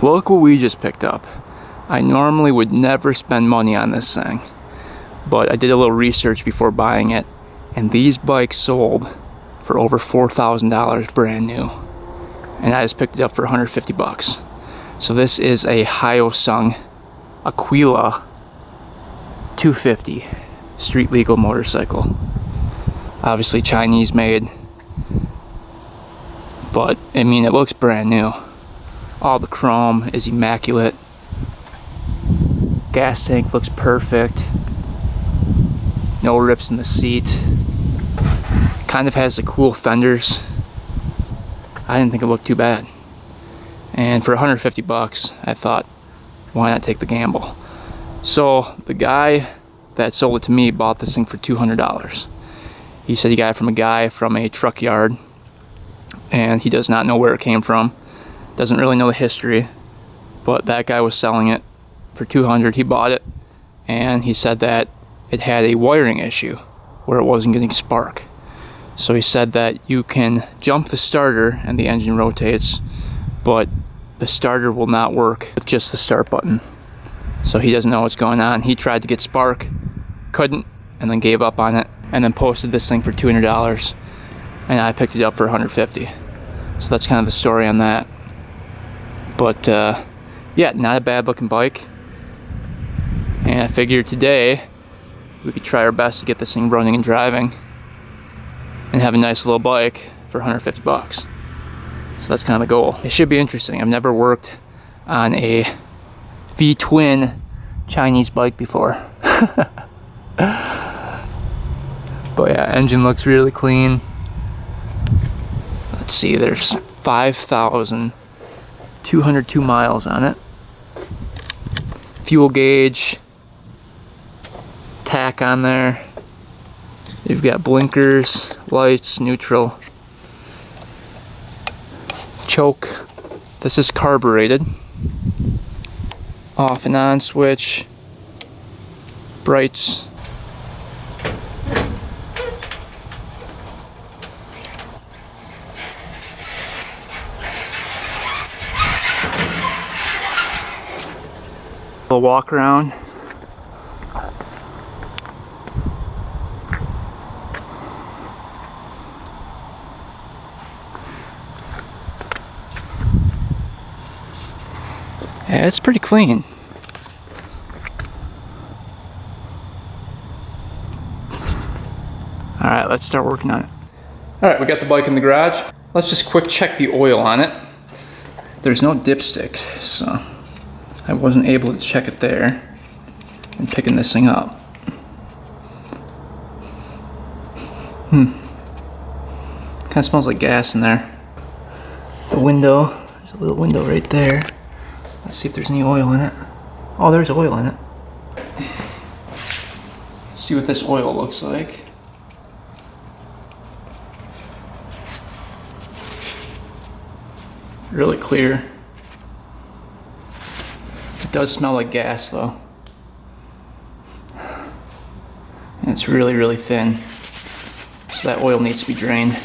Look what we just picked up. I normally would never spend money on this thing, but I did a little research before buying it, and these bikes sold for over $4,000 brand new, and I just picked it up for 150 bucks. So this is a Hyosung Aquila 250 street legal motorcycle. Obviously Chinese made, but I mean, it looks brand new. All the chrome is immaculate. Gas tank looks perfect. No rips in the seat. Kind of has the cool fenders. I didn't think it looked too bad. And for 150 bucks, I thought, why not take the gamble? So the guy that sold it to me bought this thing for $200. He said he got it from a guy from a truck yard, and he does not know where it came from. Doesn't really know the history, but that guy was selling it for $200. He bought it, and he said that it had a wiring issue where it wasn't getting spark. So he said that you can jump the starter and the engine rotates, but the starter will not work with just the start button. So he doesn't know what's going on. He tried to get spark, couldn't, and then gave up on it, and then posted this thing for $200, and I picked it up for $150. So that's kind of the story on that. But yeah, not a bad looking bike, and I figured today we could try our best to get this thing running and driving and have a nice little bike for 150 bucks. So that's kind of the goal. It should be interesting. I've never worked on a V-twin Chinese bike before. But yeah, engine looks really clean. Let's see, there's 5,202 miles on it. Fuel gauge, tack on there. You've got blinkers, lights, neutral, choke. This is carbureted. Off and on switch, brights. A walk around. Yeah, it's pretty clean. Alright, let's start working on it. Alright, we got the bike in the garage. Let's just quick check the oil on it. There's no dipstick, so I wasn't able to check it there and picking this thing up. Kind of smells like gas in there. The window, there's a little window right there. Let's see if there's any oil in it. Oh, there's oil in it. Let's see what this oil looks like. Really clear. It does smell like gas though. And it's really, really thin. So that oil needs to be drained.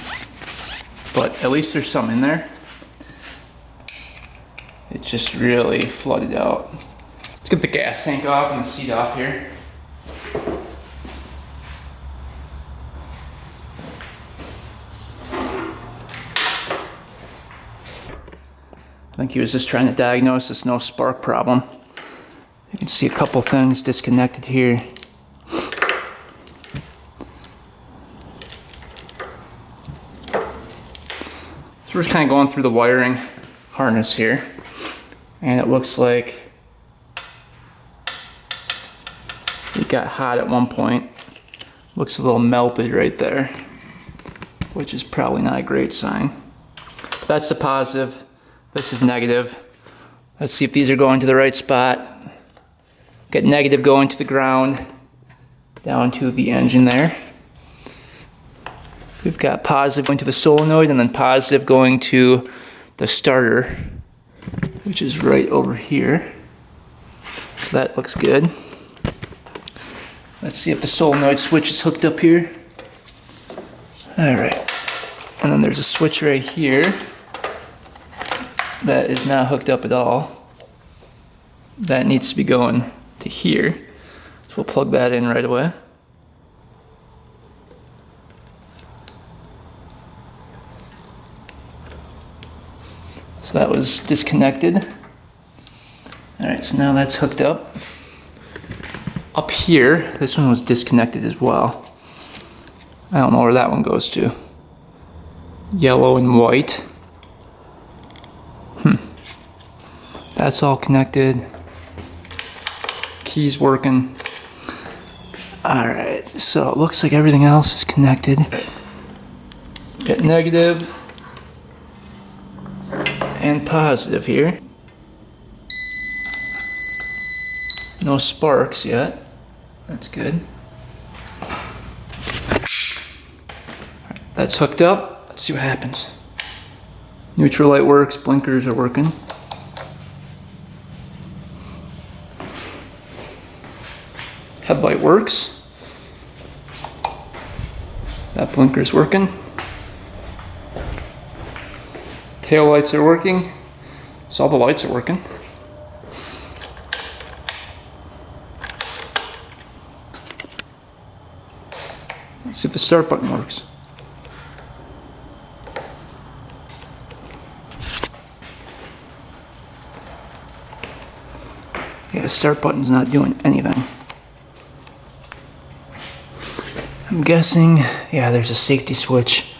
But at least there's some in there. It just really flooded out. Let's get the gas tank off and the seat off here. I think he was just trying to diagnose this no spark problem. You can see a couple things disconnected here. So we're just kind of going through the wiring harness here. And it looks like it got hot at one point. Looks a little melted right there, which is probably not a great sign. But that's the positive. This is negative. Let's see if these are going to the right spot. Got negative going to the ground, down to the engine there. We've got positive going to the solenoid, and then positive going to the starter, which is right over here. So that looks good. Let's see if the solenoid switch is hooked up here. Alright. And then there's a switch right here that is not hooked up at all. that needs to be going to here. So we'll plug that in right away. So that was disconnected. All right, so now that's hooked up. Up here, this one was disconnected as well. I don't know where that one goes to. Yellow and white. That's all connected. Key's working. All right, so it looks like everything else is connected. Got negative and positive here. No sparks yet. That's good. That's hooked up. Let's see what happens. Neutral light works, blinkers are working. Headlight works. That blinker's working. Tail lights are working. So all the lights are working. Let's see if the start button works. Yeah, the start button's not doing anything. I'm guessing, yeah, there's a safety switch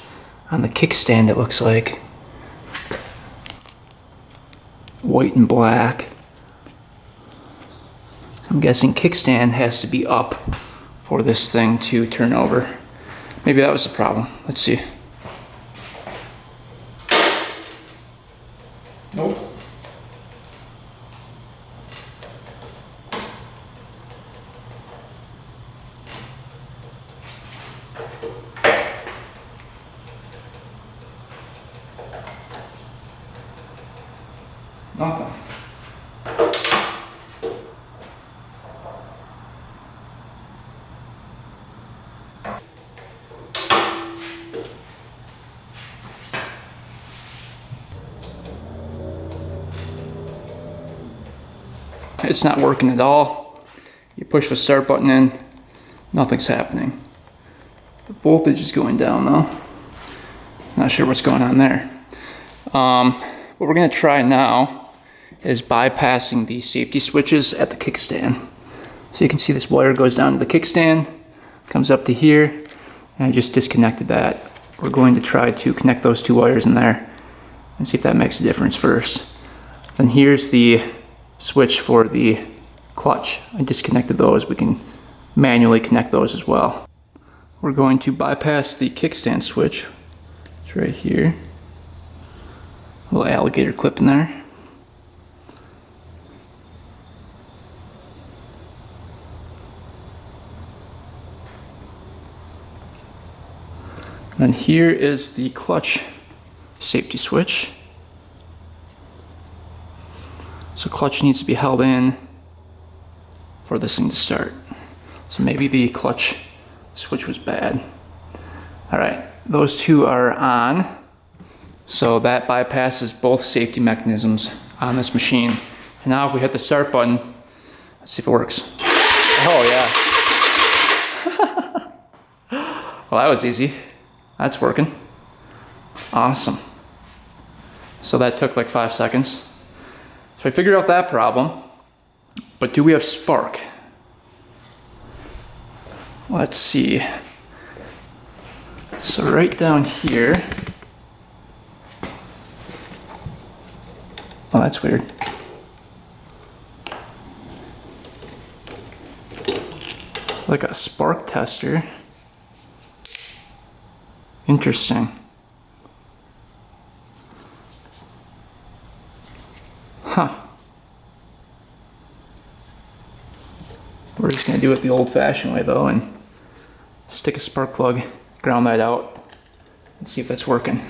on the kickstand, it looks like. White and black. I'm guessing kickstand has to be up for this thing to turn over. Maybe that was the problem. Let's see. Nope. Nothing. It's not working at all. You push the start button in, nothing's happening. The voltage is going down though. Not sure what's going on there. What we're gonna try now is bypassing the safety switches at the kickstand. So you can see this wire goes down to the kickstand, comes up to here, and I just disconnected that. We're going to try to connect those two wires in there and see if that makes a difference first. Then here's the switch for the clutch. I disconnected those. We can manually connect those as well. We're going to bypass the kickstand switch. It's right here. A little alligator clip in there. Then here is the clutch safety switch. So clutch needs to be held in for this thing to start. So maybe the clutch switch was bad. All right, those two are on. So that bypasses both safety mechanisms on this machine. And now if we hit the start button, let's see if it works. Oh yeah. Well, that was easy. That's working. Awesome. So that took like 5 seconds. So I figured out that problem, but do we have spark? Let's see. So right down here. Oh, that's weird. Like a spark tester. Interesting. Huh. We're just gonna do it the old-fashioned way though and stick a spark plug, ground that out, and see if that's working.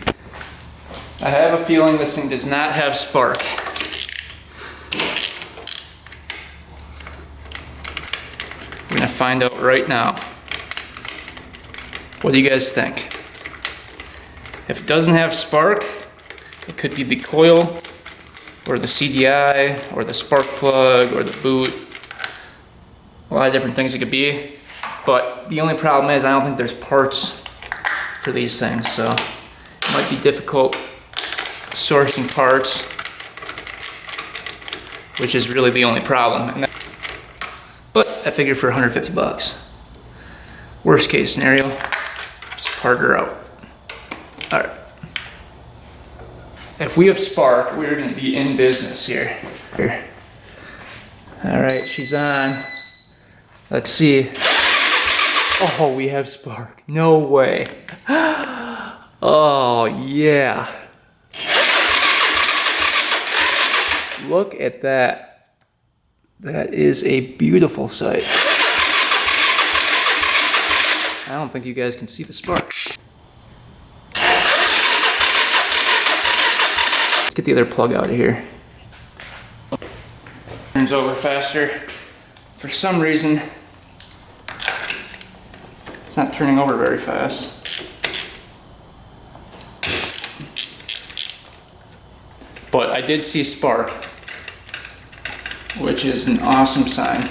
I have a feeling this thing does not have spark. We're gonna find out right now. What do you guys think? If it doesn't have spark, it could be the coil or the CDI, or the spark plug, or the boot. A lot of different things it could be. But the only problem is I don't think there's parts for these things, so it might be difficult sourcing parts, which is really the only problem. But I figured for 150 bucks. Worst case scenario, just part her out. All right. If we have spark, we're gonna be in business here. All right, she's on. Let's see. Oh, we have spark. No way. Oh, yeah. Look at that. That is a beautiful sight. I don't think you guys can see the spark. Let's get the other plug out of here. Turns over faster. For some reason, it's not turning over very fast. But I did see spark, which is an awesome sign.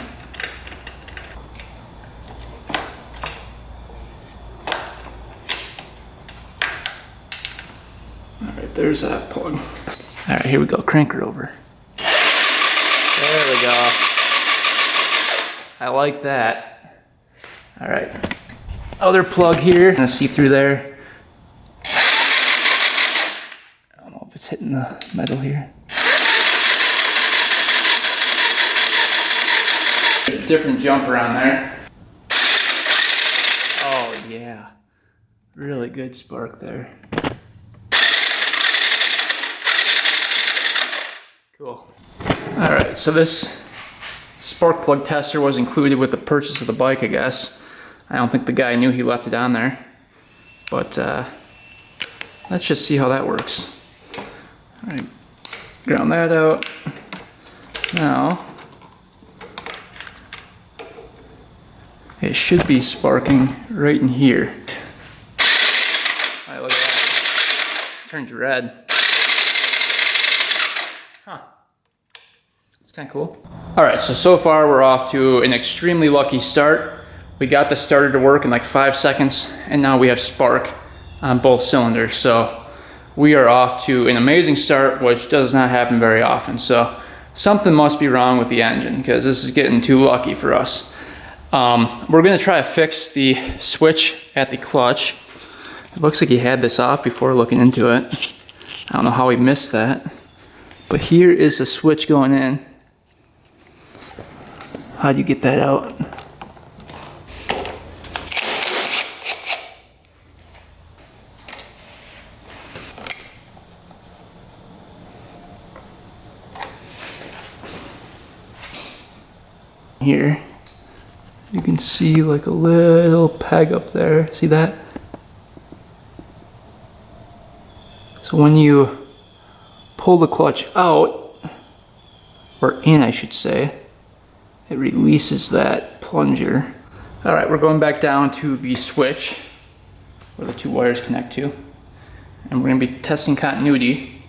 Alright, there's that plug. Alright, here we go, crank her over. There we go. I like that. Alright, other plug here. Gonna see through there. I don't know if it's hitting the metal here. Different jumper on there. Oh yeah, really good spark there. Cool. All right, so this spark plug tester was included with the purchase of the bike, I guess. I don't think the guy knew he left it on there, but let's just see how that works. All right, ground that out. Now, it should be sparking right in here. All right, look at that. Turns red. Huh. It's kind of cool. All right, so far we're off to an extremely lucky start. We got the starter to work in like 5 seconds, and now we have spark on both cylinders. So we are off to an amazing start, which does not happen very often. So something must be wrong with the engine, because this is getting too lucky for us. We're gonna try to fix the switch at the clutch. It looks like he had this off before looking into it. I don't know how he missed that. But here is the switch going in. How do you get that out? Here, you can see like a little peg up there. See that? So when you pull the clutch out, or in I should say, it releases that plunger. All right, we're going back down to the switch where the two wires connect to, and we're gonna be testing continuity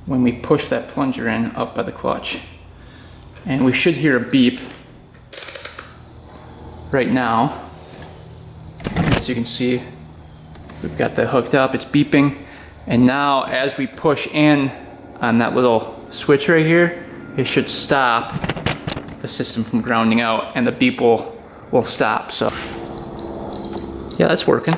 when we push that plunger in up by the clutch. And we should hear a beep right now. As you can see, we've got that hooked up, it's beeping. And now as we push in on that little switch right here, it should stop the system from grounding out, and the beep will stop. So yeah, that's working.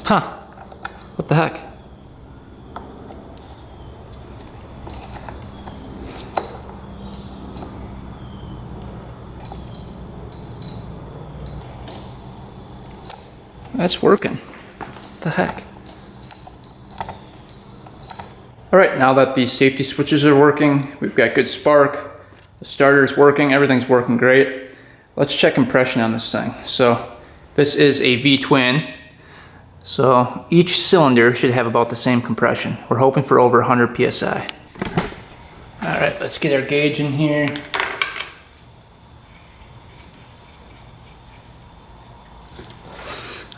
Huh, what the heck? That's working. What the heck? All right, now that the safety switches are working, we've got good spark, the starter's working, everything's working great. Let's check compression on this thing. So this is a V-twin. So each cylinder should have about the same compression. We're hoping for over 100 PSI. All right, let's get our gauge in here.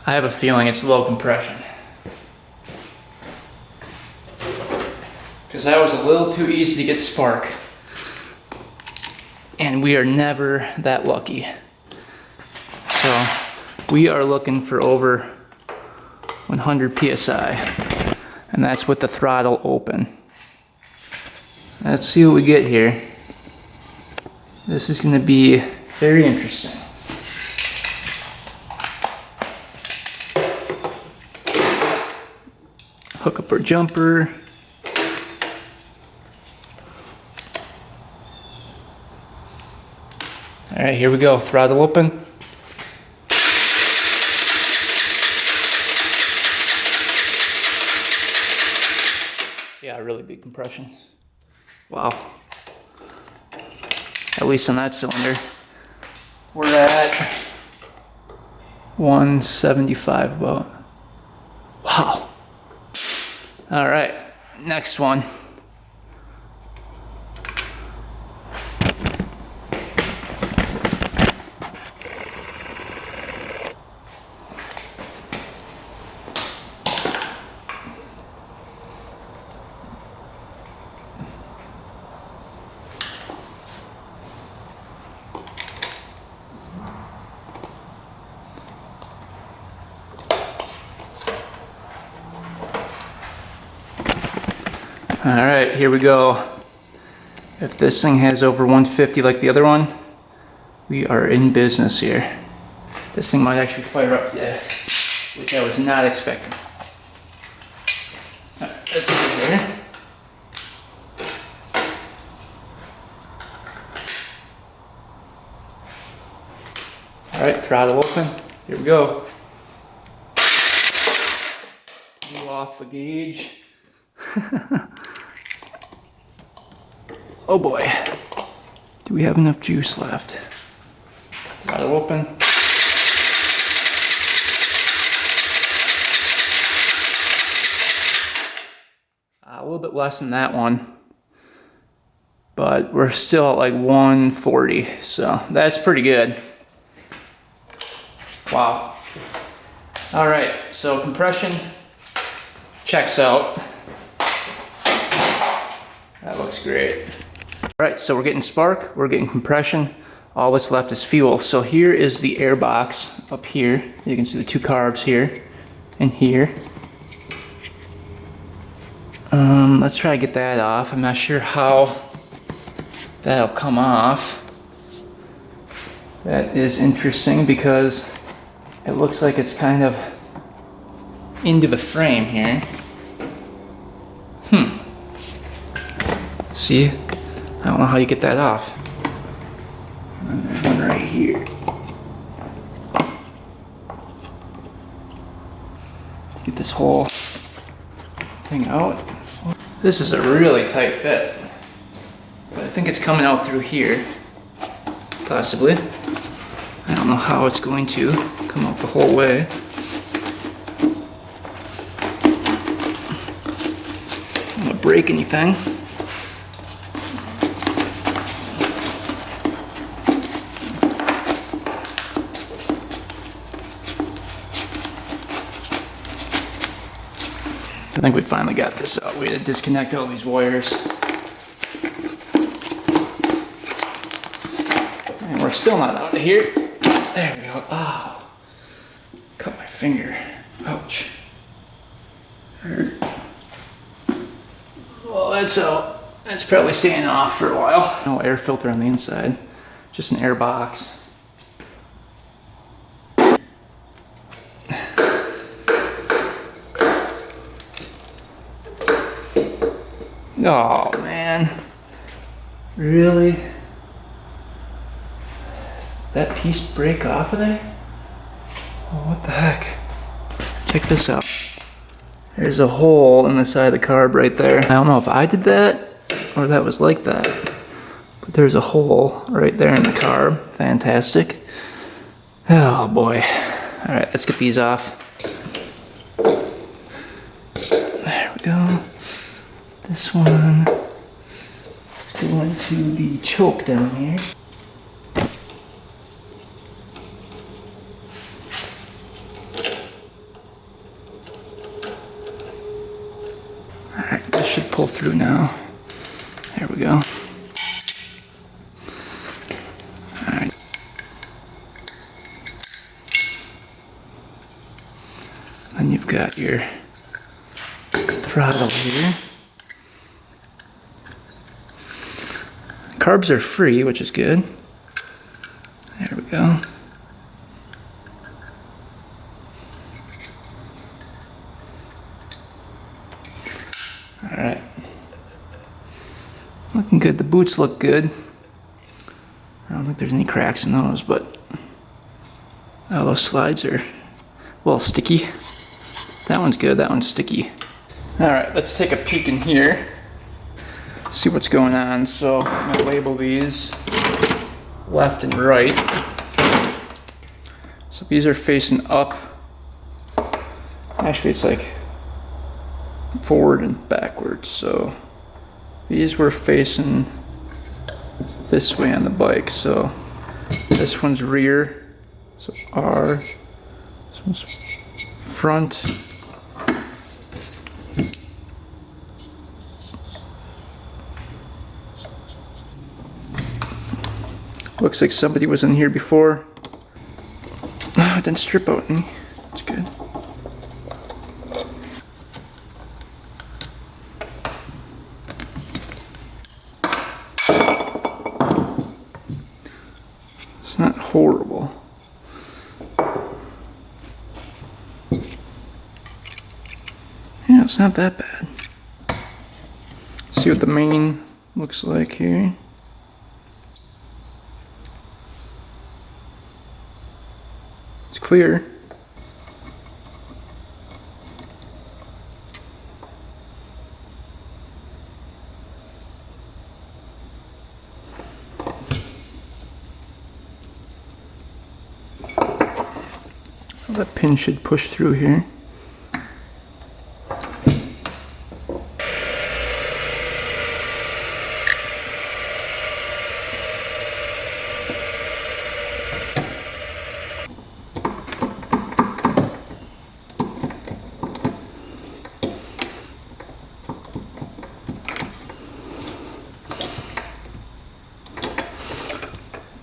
I have a feeling it's low compression. Because that was a little too easy to get spark. And we are never that lucky. So we are looking for over 100 PSI. And that's with the throttle open. Let's see what we get here. This is going to be very interesting. Hook up our jumper. All right, here we go. Throttle open. Yeah, really good compression. Wow. At least on that cylinder. We're at 175 about. Wow. All right, next one. All right, here we go. If this thing has over 150 like the other one, we are in business here. This thing might actually fire up today, which I was not expecting. All right, let's get here. All right, throttle open. Here we go. Blew off the gauge. Oh boy, do we have enough juice left? Throttle open. A little bit less than that one, but we're still at like 140, so that's pretty good. Wow. All right, so compression checks out. That looks great. All right, so we're getting spark, we're getting compression. All that's left is fuel. So here is the air box up here. You can see the two carbs here and here. Let's try to get that off. I'm not sure how that'll come off. That is interesting because it looks like it's kind of into the frame here. See? I don't know how you get that off. And there's one right here. Get this whole thing out. This is a really tight fit. But I think it's coming out through here. Possibly. I don't know how it's going to come out the whole way. I don't want to break anything. I think we finally got this out. We had to disconnect all these wires. And we're still not out of here. There we go. Oh, cut my finger. Ouch. Hurt. Well, that's out. That's probably staying off for a while. No air filter on the inside. Just an air box. Oh man, really? That piece break off of there? Oh, what the heck? Check this out. There's a hole in the side of the carb right there. I don't know if I did that or that was like that, but there's a hole right there in the carb. Fantastic. Oh boy. All right, let's get these off. There we go. This one, let's go into the choke down here. should pull through now. There we go. Alright. Then you've got your throttle here. Carbs are free, which is good. There we go. Alright. Looking good. The boots look good. I don't think there's any cracks in those, but oh, those slides are a little sticky. That one's good, that one's sticky. Alright, let's take a peek in here. See what's going on. So I'm gonna label these left and right. So these are facing up. Actually, it's like forward and backwards. So these were facing this way on the bike. So this one's rear. So R. This one's front. Looks like somebody was in here before. Oh, it didn't strip out any. That's good. It's not horrible. Yeah, it's not that bad. See what the mane looks like here. It's clear. That pin should push through here.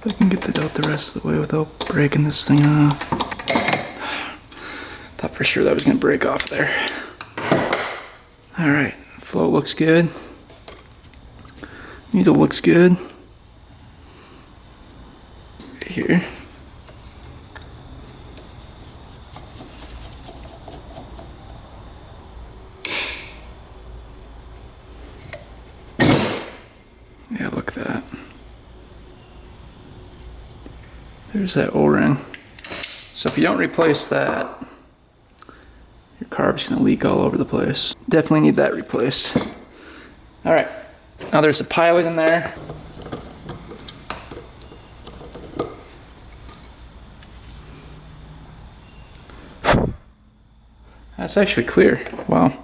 I can get that out the rest of the way without breaking this thing off. Thought for sure that was gonna break off there. Alright, float looks good. Needle looks good. Right here. Yeah, look at that. There's that O-ring. So if you don't replace that, your carb's gonna leak all over the place. Definitely need that replaced. All right, now there's the pilot in there. That's actually clear, wow.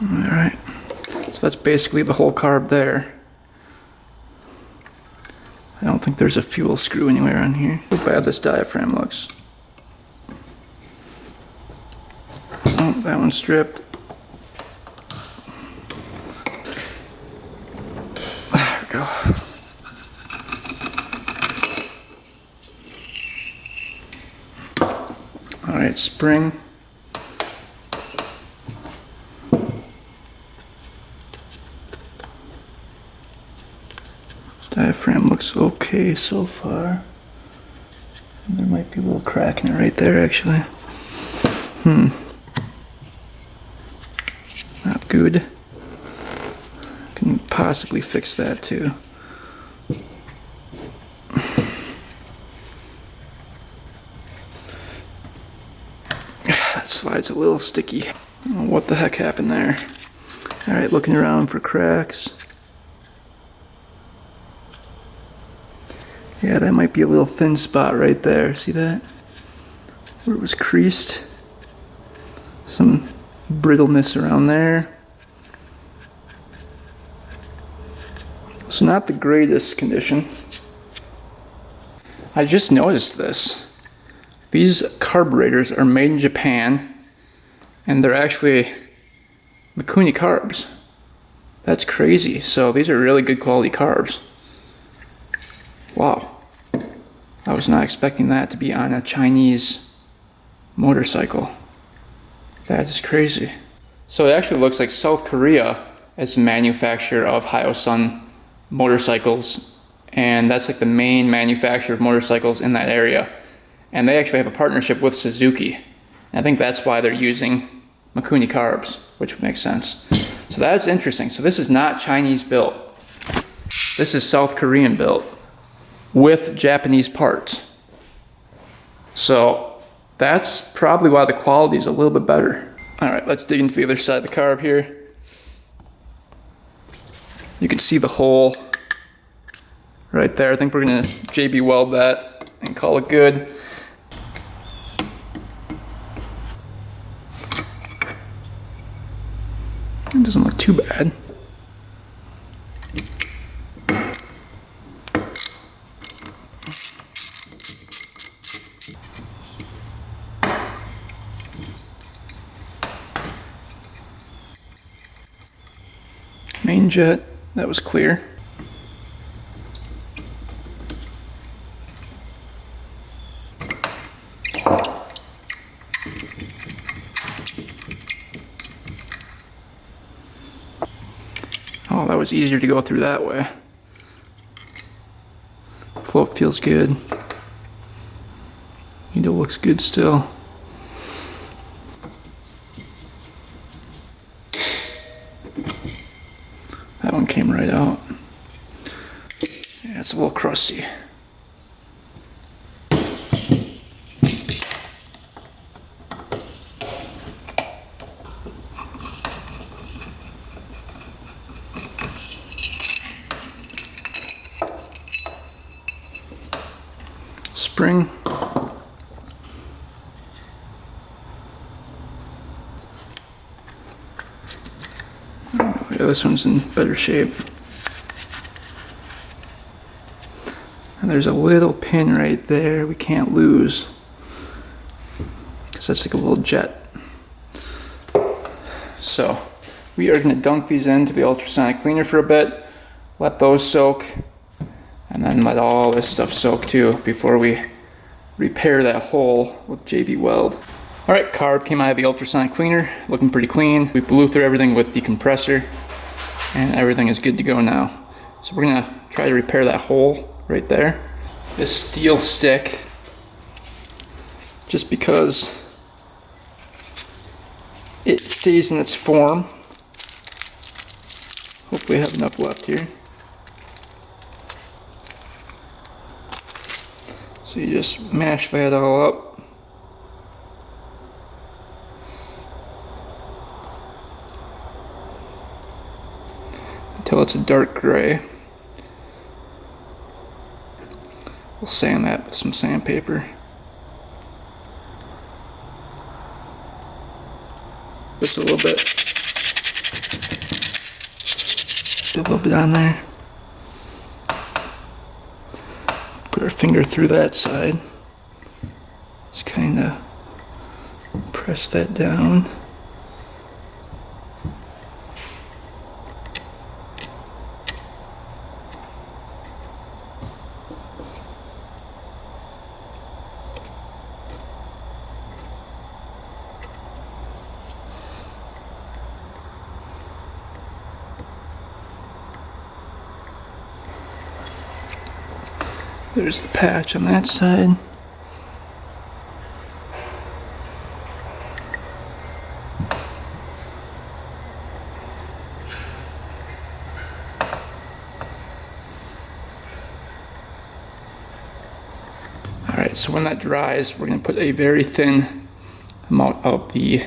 Alright, so that's basically the whole carb there. I don't think there's a fuel screw anywhere on here. Look how bad this diaphragm looks. Oh, that one's stripped. There we go. Alright, spring. Diaphragm looks okay so far. And there might be a little crack in it right there actually. Not good. Can possibly fix that too. That slide's a little sticky. I don't know what the heck happened there. Alright, looking around for cracks. Yeah, that might be a little thin spot right there. See that? Where it was creased. Some brittleness around there. So not the greatest condition. I just noticed this. These carburetors are made in Japan, and they're actually Mikuni carbs. That's crazy. So these are really good quality carbs. Wow. I was not expecting that to be on a Chinese motorcycle. That is crazy. So it actually looks like South Korea is the manufacturer of Hyosung motorcycles, and that's like the main manufacturer of motorcycles in that area. And they actually have a partnership with Suzuki. And I think that's why they're using Mikuni carbs, which makes sense. So that's interesting. So this is not Chinese built. This is South Korean built with Japanese parts. So that's probably why the quality is a little bit better. All right, let's dig into the other side of the carb here. You can see the hole right there. I think we're gonna JB weld that and call it good. It doesn't look too bad. Main jet, that was clear. Oh, that was easier to go through that way. Float feels good. Needle looks good still. That one came right out. Yeah, it's a little crusty. Spring. Yeah, this one's in better shape. And there's a little pin right there we can't lose, because that's like a little jet. So we are going to dunk these into the ultrasonic cleaner for a bit, let those soak, and then let all this stuff soak too before we repair that hole with JB Weld. Alright, carb came out of the ultrasonic cleaner, looking pretty clean. We blew through everything with the compressor, and everything is good to go now. So we're gonna try to repair that hole right there. This steel stick, just because it stays in its form. Hopefully I have enough left here. So you just mash that all up. Until it's a dark gray. We'll sand that with some sandpaper. Just a little bit. Just a little bit on there. Put our finger through that side. Just kind of press that down. There's the patch on that side. Alright, so when that dries, we're going to put a very thin amount of the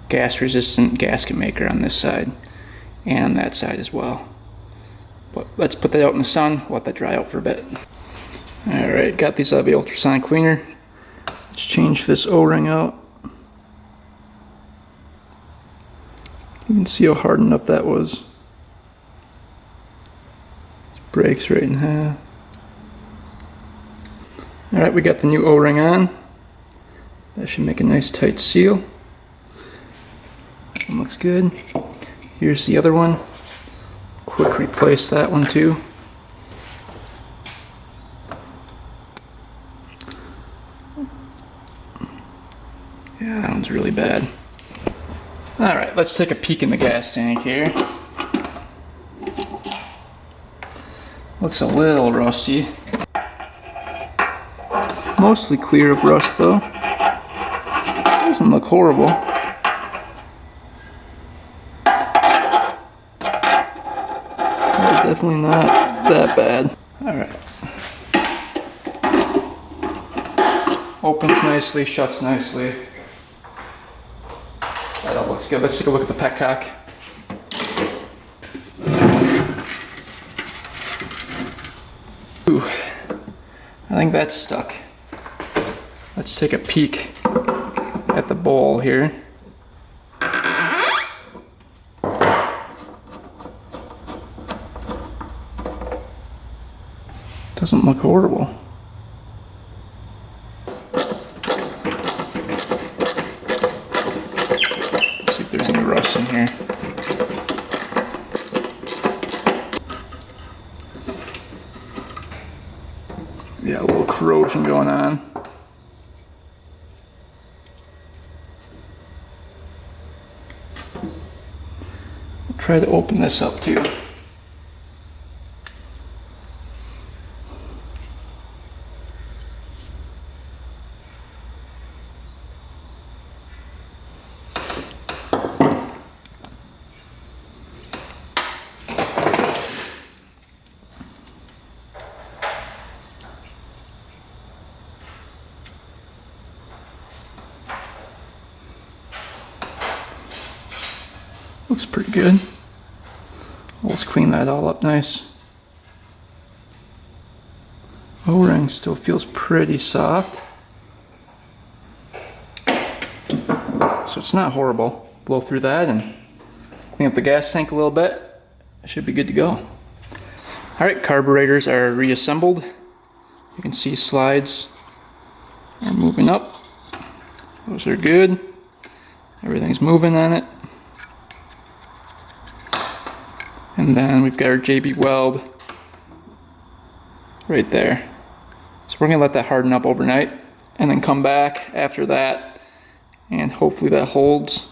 gas-resistant gasket maker on this side and on that side as well. But let's put that out in the sun, let that dry out for a bit. Alright, got these out of the ultrasonic cleaner. Let's change this O-ring out. You can see how hardened up that was. It's breaks right in half. Alright, we got the new O-ring on. That should make a nice tight seal. That one looks good. Here's the other one. Quick replace that one too. Yeah, that one's really bad. Alright, let's take a peek in the gas tank here. Looks a little rusty. Mostly clear of rust though. Doesn't look horrible. Definitely not that bad. Alright. Opens nicely, shuts nicely. That all looks good. Let's take a look at the petcock. Ooh, I think that's stuck. Let's take a peek at the bowl here. Doesn't look horrible. Let's see if there's any rust in here. Yeah, a little corrosion going on. I'll try to open this up too. Looks pretty good. Let's clean that all up nice. O-ring still feels pretty soft. So it's not horrible. Blow through that and clean up the gas tank a little bit. It should be good to go. Alright, carburetors are reassembled. You can see slides are moving up. Those are good. Everything's moving on it. And then we've got our JB weld right there. So we're gonna let that harden up overnight and then come back after that and hopefully that holds.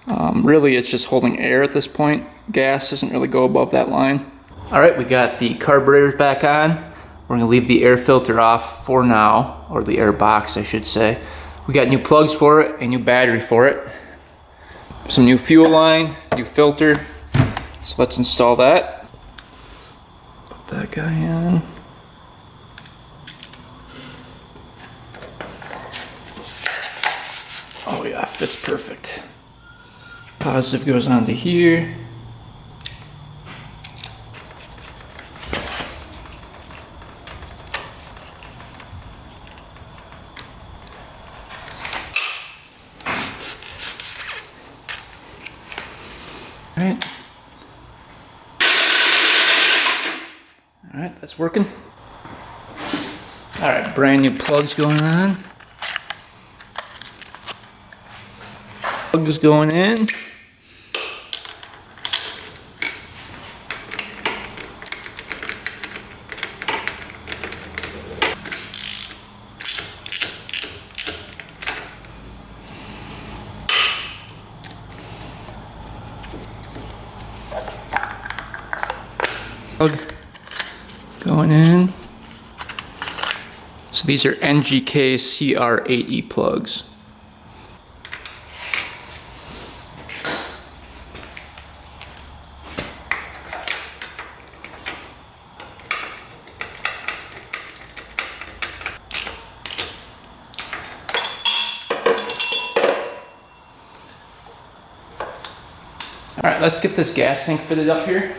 Really it's just holding air at this point. Gas doesn't really go above that line. Alright, we got the carburetors back on. We're gonna leave the air filter off for now, or the air box I should say. We got new plugs for it, a new battery for it, some new fuel line, new filter. So let's install that. Put that guy in. Oh yeah, fits perfect. Positive goes onto here. All right. Alright, that's working. Alright, brand new plugs going on. Plugs going in. Plug going in. So these are NGK CR8E plugs. All right, let's get this gas tank fitted up here.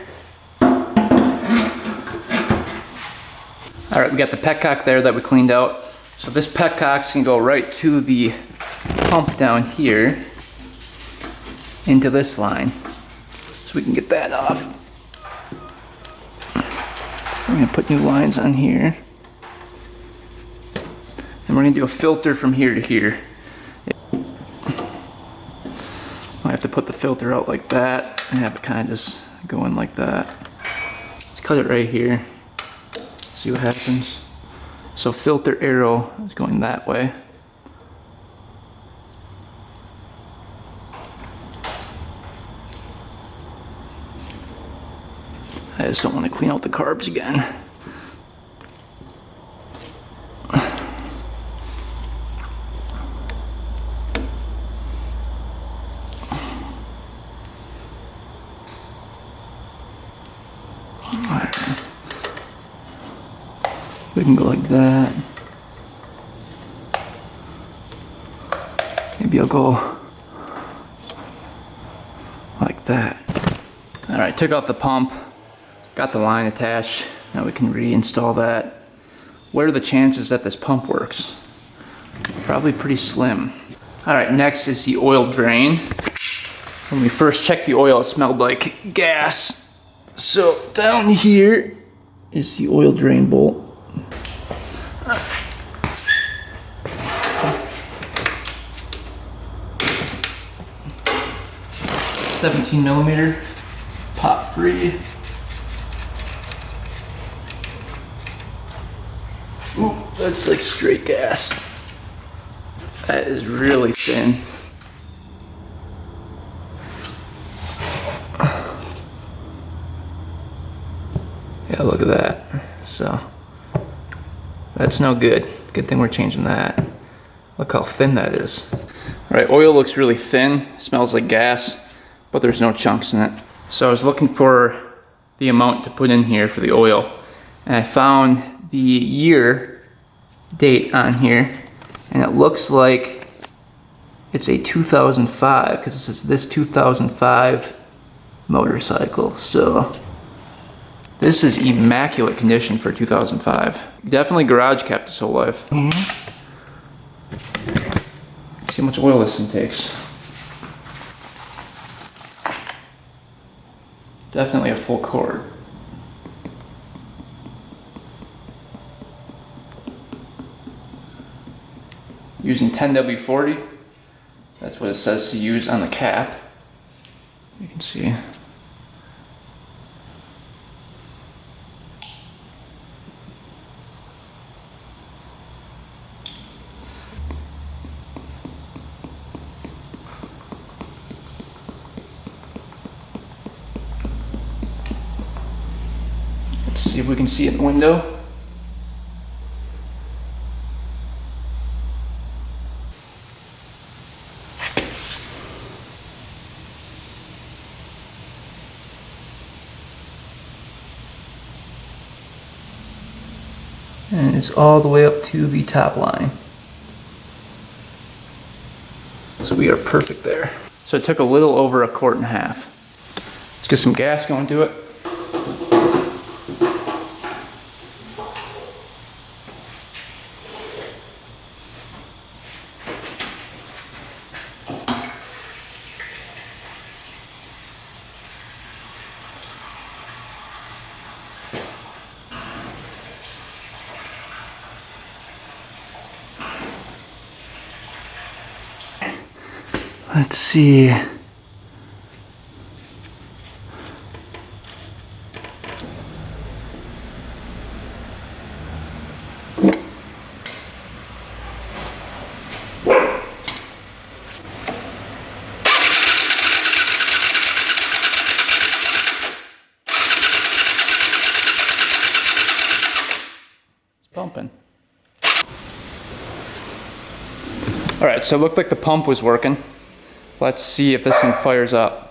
All right, we got the petcock there that we cleaned out. So this petcock's gonna go right to the pump down here into this line. So we can get that off. I'm gonna put new lines on here. And we're gonna do a filter from here to here. I have to put the filter out like that and have it kind of just go in like that. Let's cut it right here. See what happens. So filter arrow is going that way. I just don't want to clean out the carbs again. We can go like that. Maybe I'll go like that. Alright, took off the pump, got the line attached. Now we can reinstall that. What are the chances that this pump works? Probably pretty slim. Alright, next is the oil drain. When we first checked the oil, it smelled like gas. So down here is the oil drain bolt. 17mm, pop free. Ooh, that's like straight gas. That is really thin. Yeah, look at that. So, that's no good. Good thing we're changing that. Look how thin that is. All right, oil looks really thin, smells like gas, but there's no chunks in it. So I was looking for the amount to put in here for the oil, and I found the year date on here, and it looks like it's a 2005, because it says this 2005 motorcycle. So this is immaculate condition for 2005. Definitely garage kept its whole life. See how much oil this thing takes. Definitely a full cord. Using 10W40. That's what it says to use on the cap. You can see. Let's see if we can see it in the window. And it's all the way up to the top line. So we are perfect there. So it took a little over 1.5 quarts. Let's get some gas going to it. Let's see. It's pumping. All right, so it looked like the pump was working. Let's see if this thing fires up.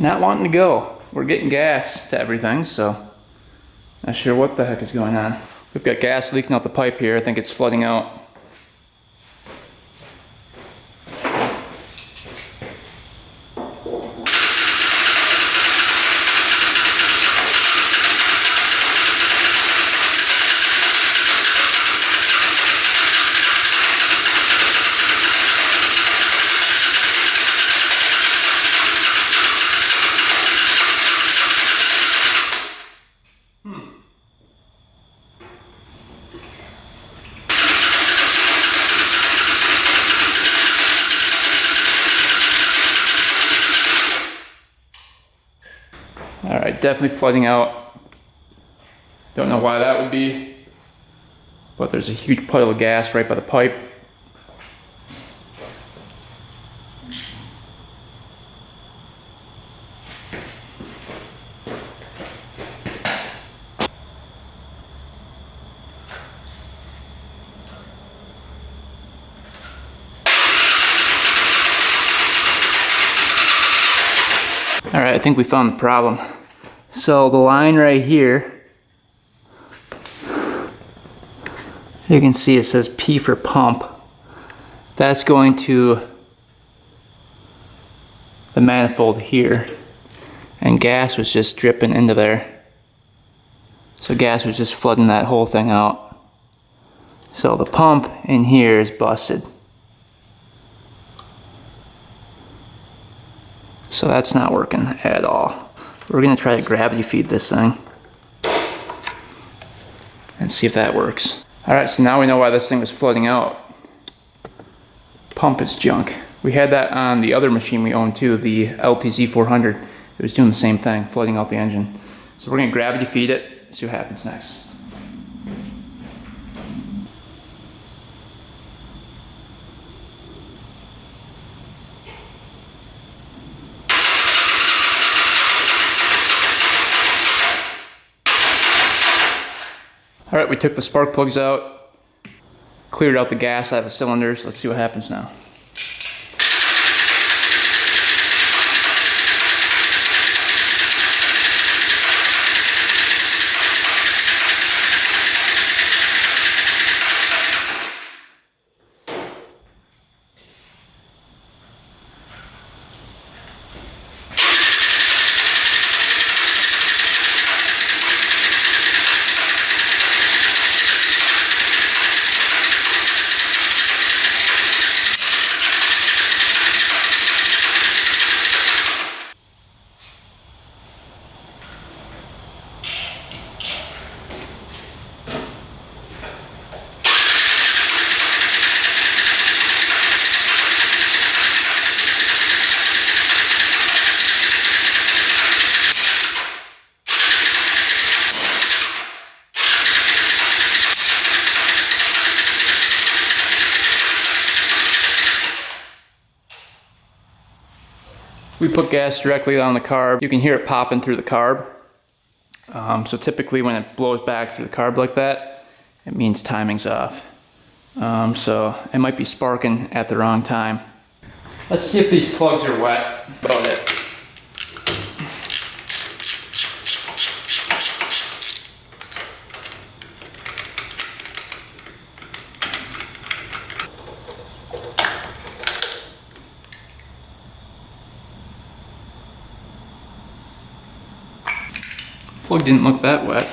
not wanting to go. We're getting gas to everything, so not sure what the heck is going on. We've got gas leaking out the pipe here. I think it's flooding out. Alright, definitely flooding out. Don't know why that would be, but there's a huge puddle of gas right by the pipe. Alright, I think we found the problem. So the line right here, you can see it says P for pump. That's going to the manifold here. And gas was just dripping into there. So gas was just flooding that whole thing out. So the pump in here is busted. So that's not working at all. We're gonna try to gravity feed this thing and see if that works. All right, so now we know why this thing was flooding out. Pump is junk. We had that on the other machine we owned too, the LTZ 400. It was doing the same thing, flooding out the engine. So we're gonna gravity feed it, see what happens next. All right, we took the spark plugs out, cleared out the gas out of the cylinders. Let's see what happens now. We put gas directly on the carb. You can hear it popping through the carb. So typically when it blows back through the carb like that, it means timing's off. So it might be sparking at the wrong time. Let's see if these plugs are wet. About it. Plug didn't look that wet.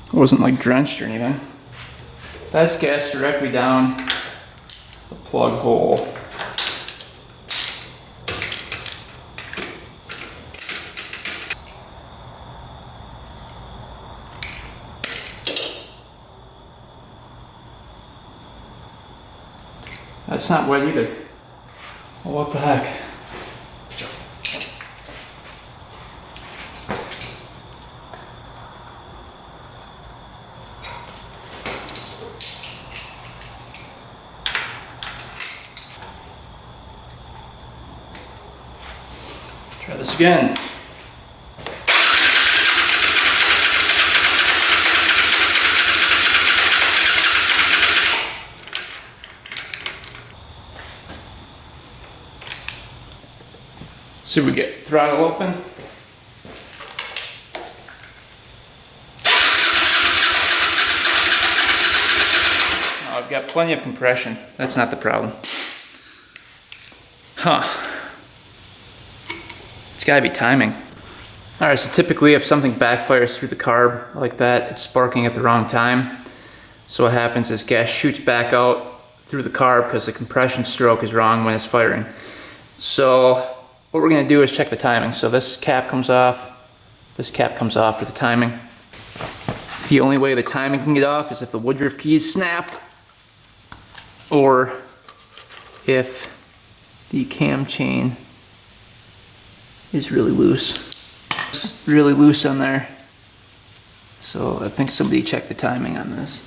It wasn't like drenched or anything. That's gas directly down the plug hole. That's not wet either. Well, what the heck? Try this again. So we get throttle open. I've got plenty of compression. That's not the problem. Huh. It's gotta be timing. Alright, so typically if something backfires through the carb like that, it's sparking at the wrong time. So what happens is gas shoots back out through the carb because the compression stroke is wrong when it's firing. So what we're gonna do is check the timing. So this cap comes off for the timing. The only way the timing can get off is if the woodruff key is snapped, or if the cam chain is really loose. It's really loose on there. So I think somebody checked the timing on this.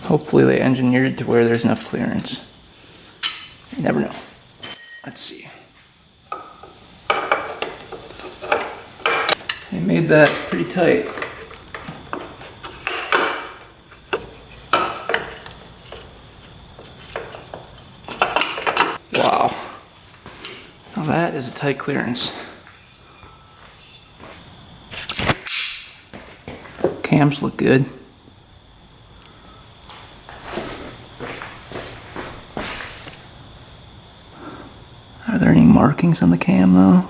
Hopefully they engineered it to where there's enough clearance. You never know. Let's see. They made that pretty tight. Wow. Now that is a tight clearance. Cams look good. Are there any markings on the cam though?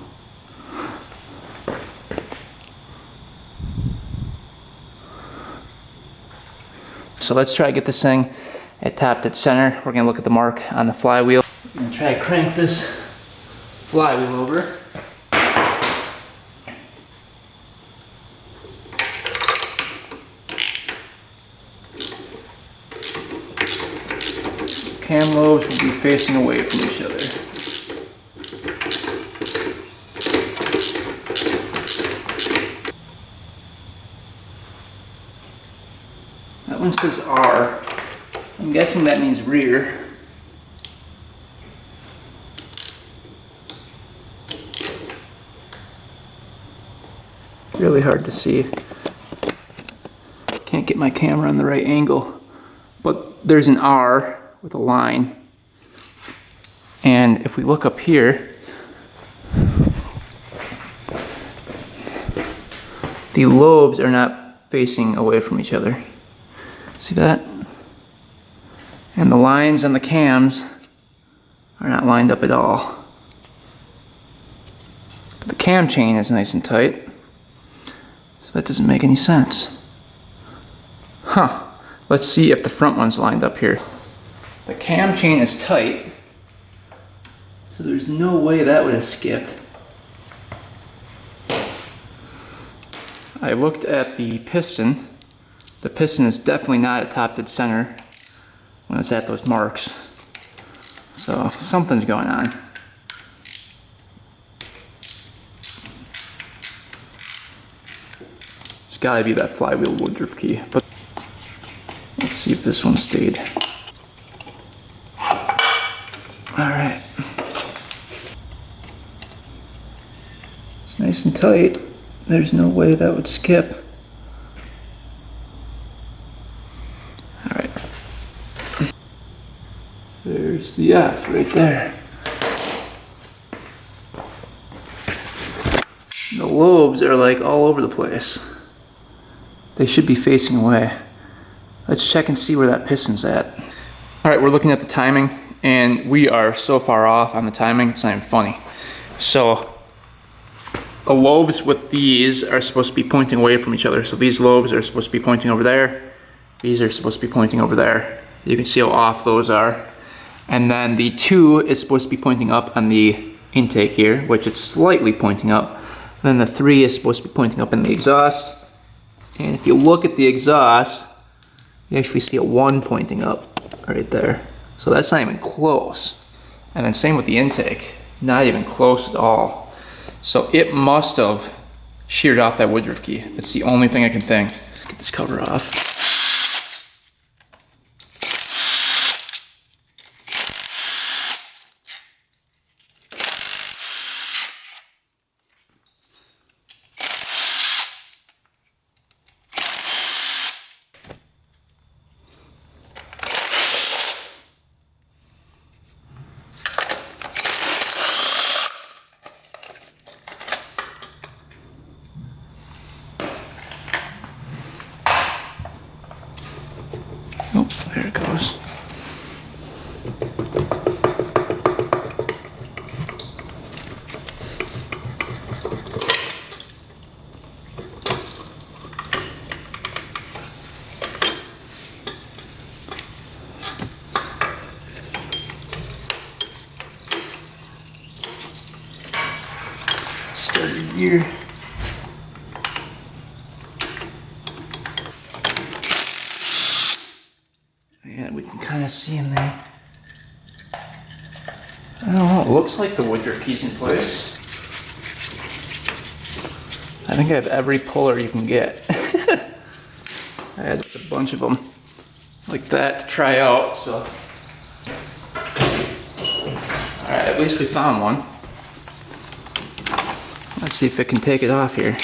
So let's try to get this thing tapped at center. We're gonna look at the mark on the flywheel. We're gonna try to crank this flywheel over. Cam lobes will be facing away from each other. That one says R. I'm guessing that means rear. Really hard to see. Can't get my camera on the right angle. But there's an R with a line. And if we look up here, the lobes are not facing away from each other. See that? And the lines on the cams are not lined up at all. But the cam chain is nice and tight, so that doesn't make any sense. Huh. Let's see if the front one's lined up here. The cam chain is tight, so there's no way that would have skipped. I looked at the piston. The piston is definitely not at top dead center when it's at those marks. So something's going on. It's gotta be that flywheel woodruff key. But let's see if this one stayed. Alright. It's nice and tight. There's no way that would skip. Alright. There's the F right there. The lobes are like all over the place. They should be facing away. Let's check and see where that piston's at. Alright, we're looking at the timing, and we are so far off on the timing, it's not even funny. So, the lobes with these are supposed to be pointing away from each other. So these lobes are supposed to be pointing over there. These are supposed to be pointing over there. You can see how off those are. And then the 2 is supposed to be pointing up on the intake here, which it's slightly pointing up. Then the 3 is supposed to be pointing up in the exhaust. And if you look at the exhaust, you actually see a 1 pointing up right there. So that's not even close. And then same with the intake, not even close at all. So it must have sheared off that woodruff key. That's the only thing I can think. Get this cover off. Oh, there it goes. Starter gear. Yeah, we can kind of see in there. I don't know, it looks like the woodruff key's in place. I think I have every puller you can get. I had a bunch of them like that to try out, so. Alright, at least we found one. Let's see if it can take it off here.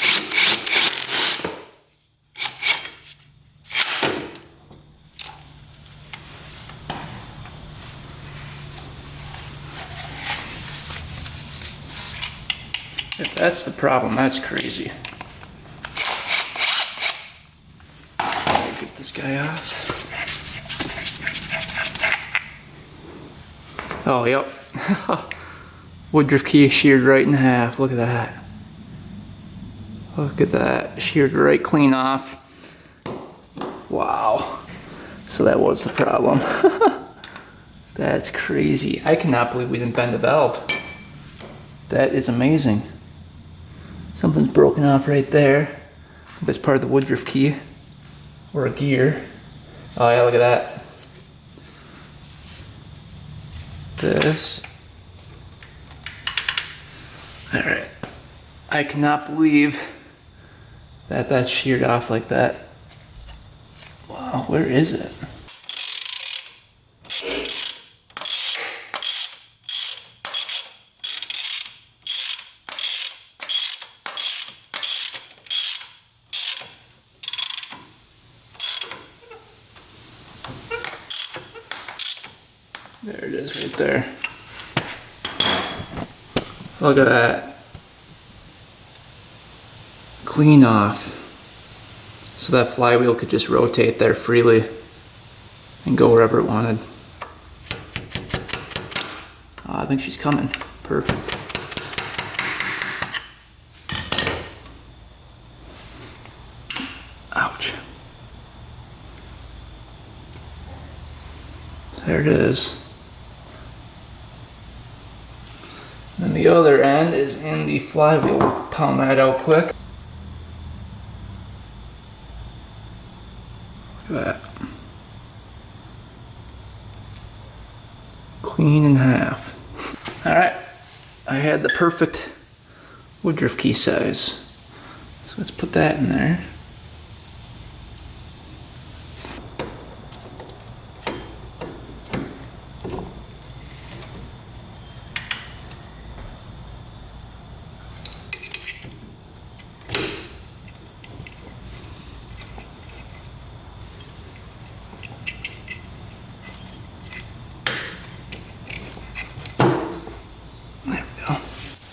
If that's the problem, that's crazy. Get this guy off. Oh, yep. Woodruff key sheared right in half. Look at that. Look at that. Sheared right clean off. Wow. So that was the problem. That's crazy. I cannot believe we didn't bend the valve. That is amazing. Something's broken off right there. That's part of the woodruff key. Or a gear. Oh yeah, look at that. This. Alright. I cannot believe that that's sheared off like that. Wow, where is it? There it is right there. Look at that. Clean off. So that flywheel could just rotate there freely and go wherever it wanted. Oh, I think she's coming. Perfect. Ouch. There it is. And the other end is in the flywheel. We'll pound that out quick. Look at that. Clean in half. Alright, I had the perfect woodruff key size. So let's put that in there.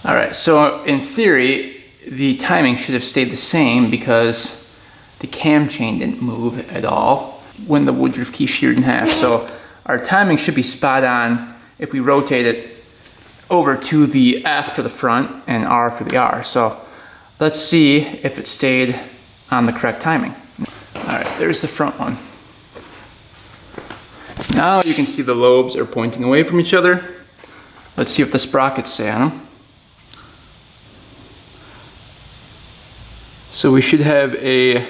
Alright, so in theory, the timing should have stayed the same because the cam chain didn't move at all when the woodruff key sheared in half. So our timing should be spot on if we rotate it over to the F for the front and R for the R. So let's see if it stayed on the correct timing. Alright, there's the front one. Now you can see the lobes are pointing away from each other. Let's see if the sprockets stay on them. So we should have a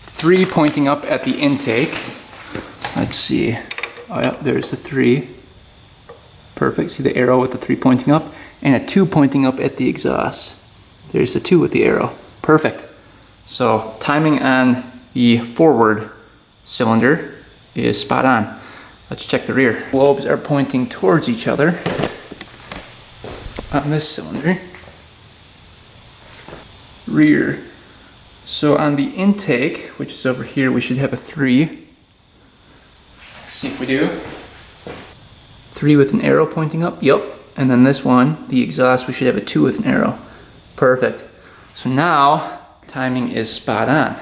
3 pointing up at the intake. Let's see. Oh yeah, there's the 3. Perfect. See the arrow with the 3 pointing up, and a 2 pointing up at the exhaust. There's the 2 with the arrow. Perfect. So timing on the forward cylinder is spot on. Let's check the rear. Lobes are pointing towards each other on this cylinder. Rear. So on the intake, which is over here, we should have a 3. Let's see if we do. 3 with an arrow pointing up, yep. And then this one, the exhaust, we should have a 2 with an arrow. Perfect. So now, timing is spot on.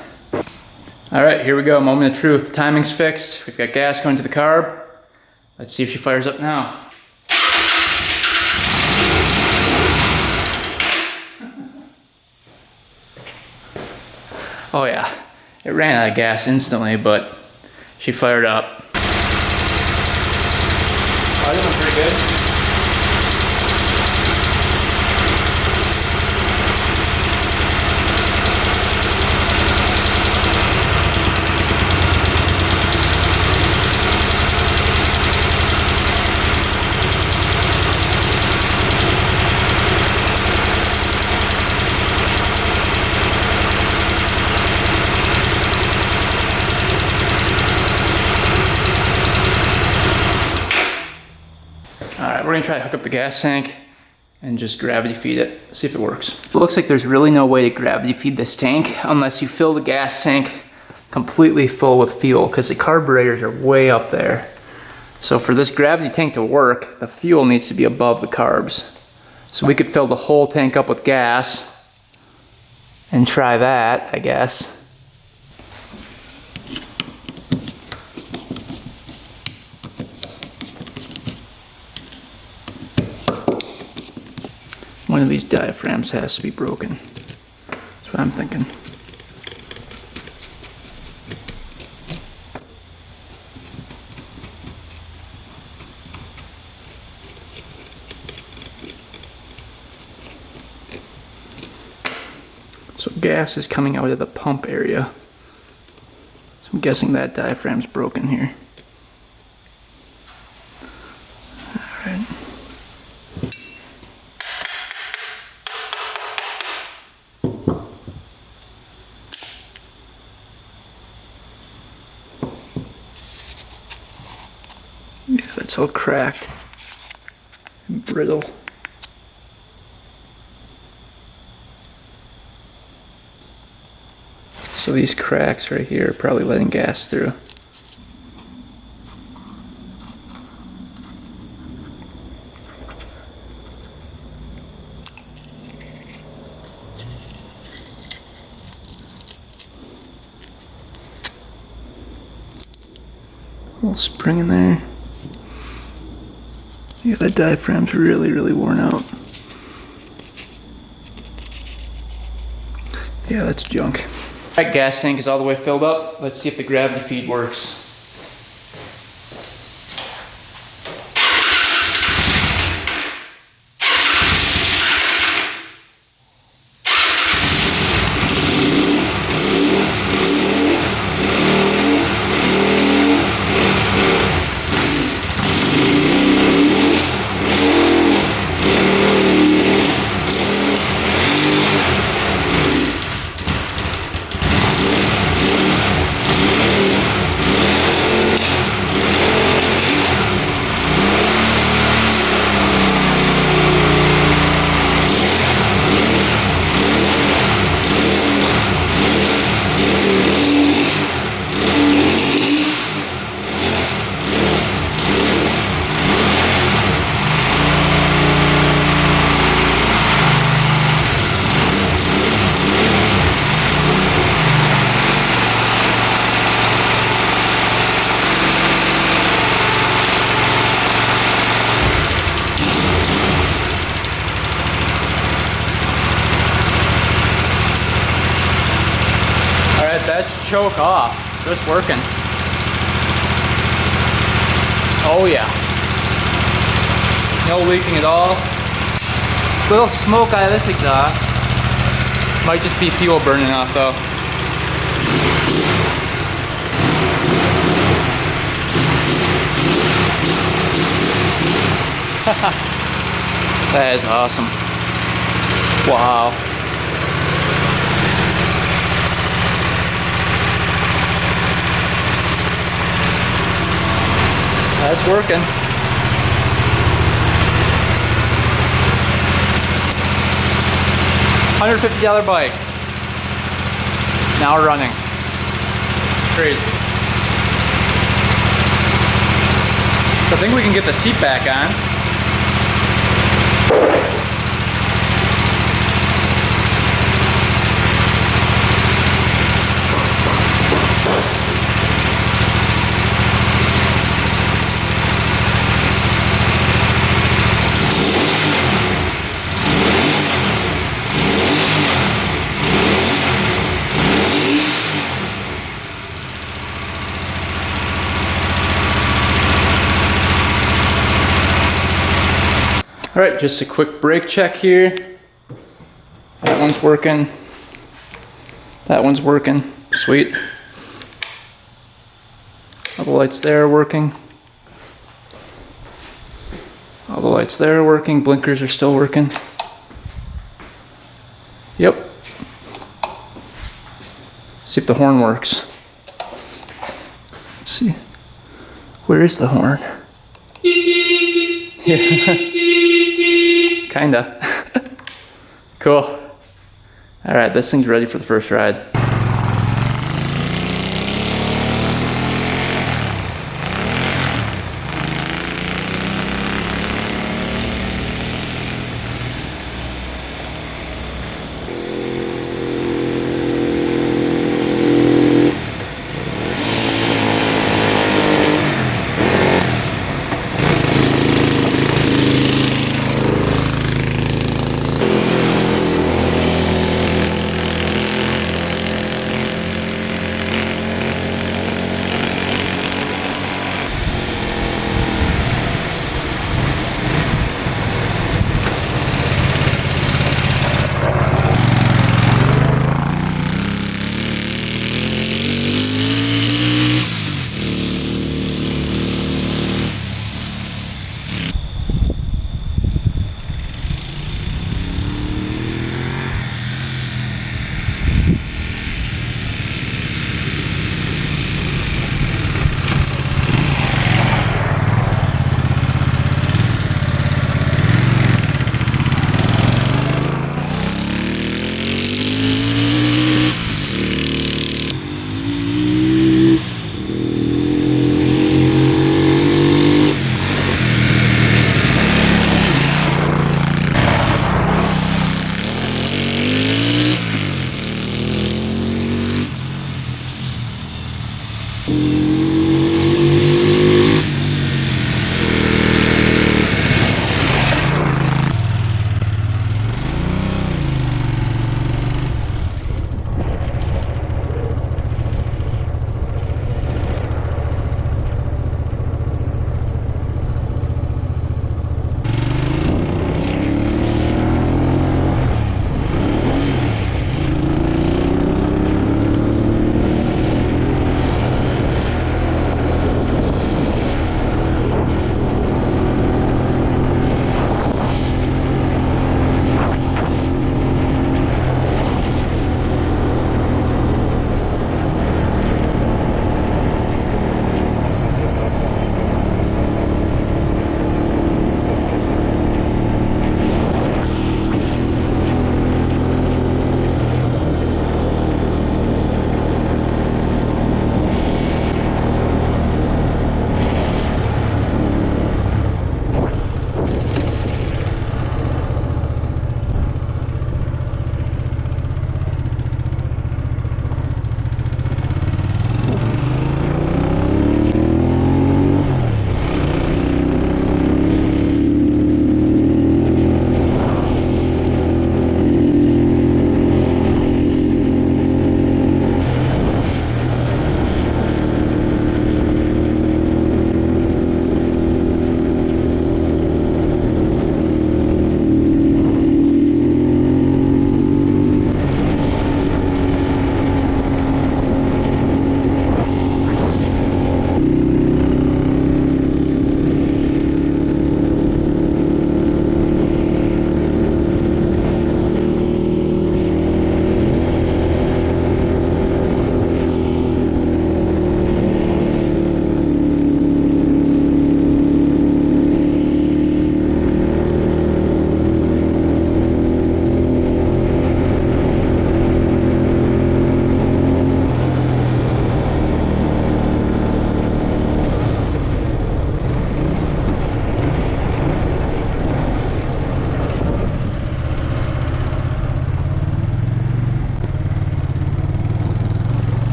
All right, here we go, moment of truth. Timing's fixed. We've got gas going to the carb. Let's see if she fires up now. Oh yeah, it ran out of gas instantly, but she fired up. Oh, this one's pretty good. Alright, we're going to try to hook up the gas tank and just gravity feed it, see if it works. It looks like there's really no way to gravity feed this tank unless you fill the gas tank completely full with fuel, because the carburetors are way up there. So for this gravity tank to work, the fuel needs to be above the carbs. So we could fill the whole tank up with gas and try that, I guess. One of these diaphragms has to be broken. That's what I'm thinking. So gas is coming out of the pump area. So I'm guessing that diaphragm's broken here. Alright. Yeah, that's all cracked and brittle. So these cracks right here are probably letting gas through. A little spring in there. Yeah, that diaphragm's really worn out. Yeah, that's junk. Alright, gas tank is all the way filled up. Let's see if the gravity feed works. That's choke off. Just working. Oh yeah. No leaking at all. Little smoke out of this exhaust. Might just be fuel burning off though. That is awesome. Wow. That's working. $150 bike. Now running. Crazy. So I think we can get the seat back on. All right, just a quick brake check here. That one's working. That one's working. Sweet. All the lights there are working. All the lights there are working. Blinkers are still working. Yep. See if the horn works. Let's see. Where is the horn? Yeah. Kinda. Cool. Alright, this thing's ready for the first ride.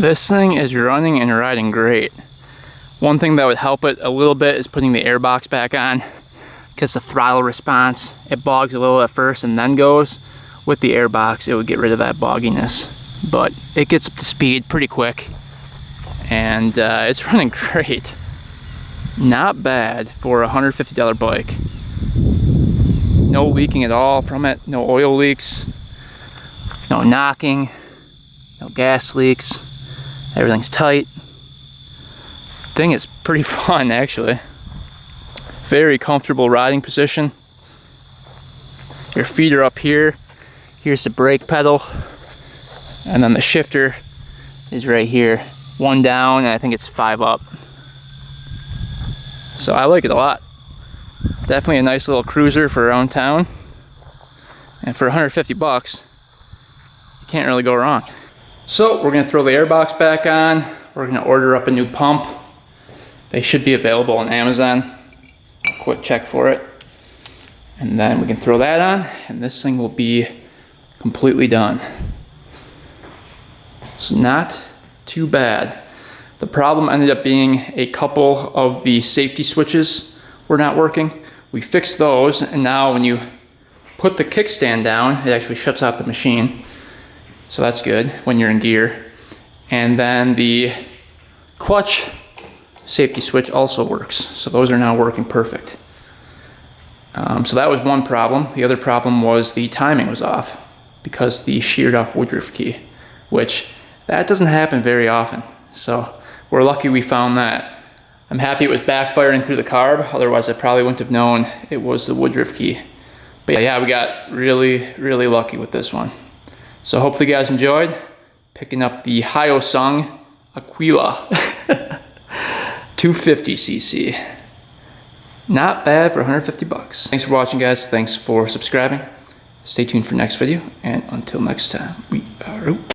This thing is running and riding great. One thing that would help it a little bit is putting the airbox back on, because the throttle response, it bogs a little at first and then goes. With the airbox, it would get rid of that bogginess. But it gets up to speed pretty quick, and it's running great. Not bad for a $150 bike. No leaking at all from it, no oil leaks, no knocking, no gas leaks. Everything's tight. Thing is pretty fun, actually. Very comfortable riding position. Your feet are up here. Here's the brake pedal, and then the shifter is right here. One down, and I think it's 5 up. So I like it a lot. Definitely a nice little cruiser for around town. And for 150 bucks, you can't really go wrong. So we're gonna throw the airbox back on. We're gonna order up a new pump. They should be available on Amazon. Quick check for it. And then we can throw that on, and this thing will be completely done. So not too bad. The problem ended up being a couple of the safety switches were not working. We fixed those, and now when you put the kickstand down, it actually shuts off the machine. So that's good when you're in gear. And then the clutch safety switch also works. So those are now working perfect. So that was one problem. The other problem was the timing was off because the sheared off woodruff key, which that doesn't happen very often. So we're lucky we found that. I'm happy it was backfiring through the carb, otherwise I probably wouldn't have known it was the woodruff key. But yeah, we got really lucky with this one. So hopefully you guys enjoyed picking up the Hyosung Aquila 250cc. Not bad for 150 bucks. Thanks for watching, guys. Thanks for subscribing. Stay tuned for next video, and until next time, we are out.